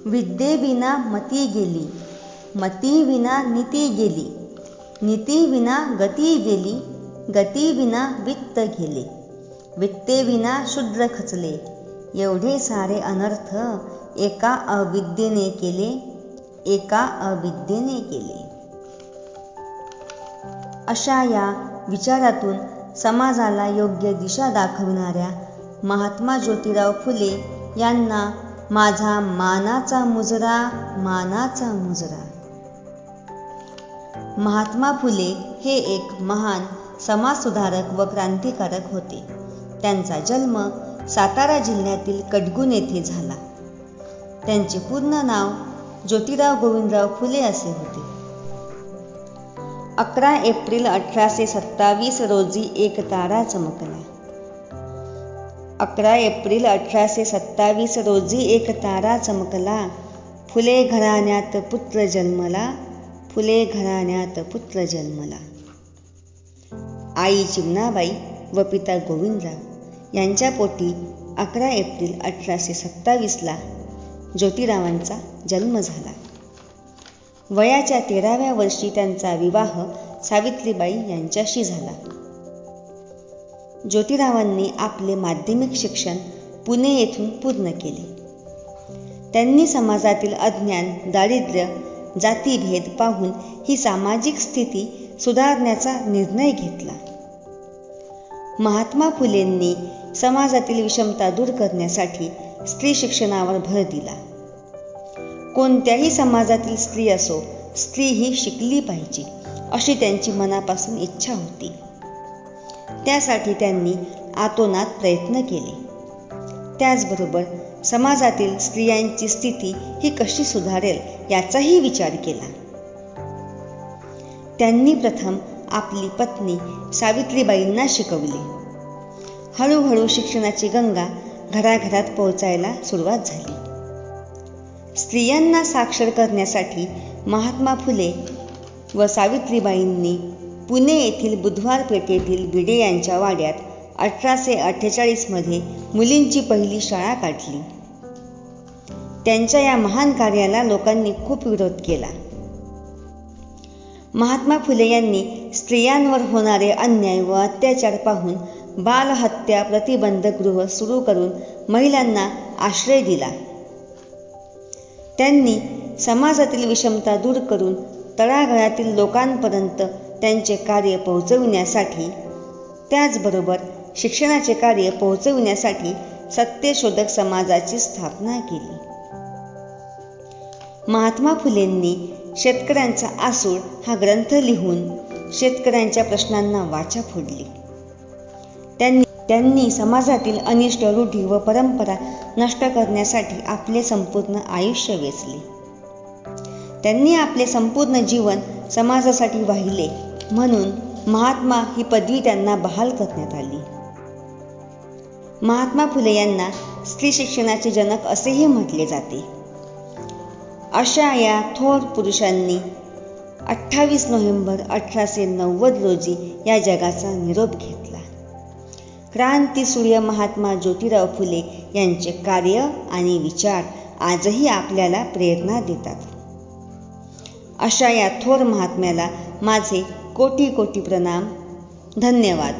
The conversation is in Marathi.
विद्येविना मती गेली, मतीविना नीती गेली, नीतीविना गती गेली, गतीविना वित्त गेले, वित्तेविना शूद्र खचले. एवढे सारे अनर्थ एका अविद्येने केले, एका अविद्येने केले. अशा या विचारातून समाजाला योग्य दिशा दाखविणाऱ्या महात्मा ज्योतिराव फुले यांना माझा मानाचा मुजरा, मानाचा मुजरा. महात्मा फुले हे एक महान समाजसुधारक व क्रांतिकारक होते. त्यांचा जन्म सातारा जिल्ह्यातील कटगुण येथे झाला. त्यांचे पूर्ण नाव ज्योतिराव गोविंदराव फुले असे होते. 11 एप्रिल 1827 रोजी एक तारा चमकला. 11 एप्रिल 1827 रोजी एक तारा चमकला. फुले घराण्यात पुत्र जन्मला, फुले घराण्यात पुत्र जन्मला. आई चिमणाबाई व पिता गोविंदराव यांच्या पोटी 11 एप्रिल 1827 ज्योतिरावांचा जन्म झाला. वयाच्या 13व्या वर्षी त्यांचा विवाह सावित्रीबाई यांच्याशी झाला. ज्योतिरावांनी आपले माध्यमिक शिक्षण पुणे येथून पूर्ण केले. त्यांनी समाजातील अज्ञान, दारिद्र्य, जातीभेद पाहून ही सामाजिक स्थिती सुधारण्याचा निर्णय घेतला. महात्मा फुलेंनी समाजातील विषमता दूर करण्यासाठी स्त्री शिक्षणावर भर दिला. कोणत्याही समाजातील स्त्री असो, स्त्री ही शिकली पाहिजे अशी त्यांची मनापासून इच्छा होती. त्यासाठी त्यांनी आतोनात प्रयत्न केले. त्याचबरोबर समाजातील स्त्रियांची स्थिती ही कशी सुधारेल याचाही विचार केला. त्यांनी प्रथम आपली पत्नी सावित्रीबाईंना शिकवले. हळूहळू शिक्षणाची गंगा घराघरात पोहोचायला सुरुवात झाली. स्त्रियांना साक्षर करण्यासाठी महात्मा फुले व सावित्रीबाईंनी पुणे येथील बुधवार पेठेतील भिडे यांच्या वाड्यात 1848 मध्ये मुलींची पहिली शाळा काढली. त्यांच्या या महान कार्याला लोकांनी खूप विरोध केला. महात्मा फुले यांनी स्त्रियांवर होणारे अन्याय व अत्याचार पाहून बालहत्या प्रतिबंधक गृह सुरू करून महिलांना आश्रय दिला. त्यांनी समाजातील विषमता दूर करून तळागाळातील लोकांपर्यंत त्यांचे कार्य पोहोचविण्यासाठी, त्याचबरोबर शिक्षणाचे कार्य पोहोचविण्यासाठी सत्यशोधक समाजाची स्थापना केली. महात्मा फुलेंनी शेतकऱ्यांचा आसूड हा ग्रंथ लिहून शेतकऱ्यांच्या प्रश्नांना वाचा फोडली. त्यांनी समाजातील अनिष्ट रूढी व परंपरा नष्ट करण्यासाठी आपले संपूर्ण आयुष्य वेचले. त्यांनी आपले संपूर्ण जीवन समाजासाठी वाहिले, म्हणून महात्मा ही पदवी त्यांना बहाल करण्यात आली. महात्मा फुले यांना स्त्री शिक्षणाचे जनक असेही म्हटले जाते. अशा या थोर पुरुषांनी 28 नोव्हेंबर 1890 रोजी या जगाचा निरोप घेतला. क्रांतीसूर्य महात्मा ज्योतिराव फुले यांचे कार्य आणि विचार आजही आपल्याला प्रेरणा देतात. अशा या थोर महात्म्याला माझे कोटी कोटी प्रणाम. धन्यवाद.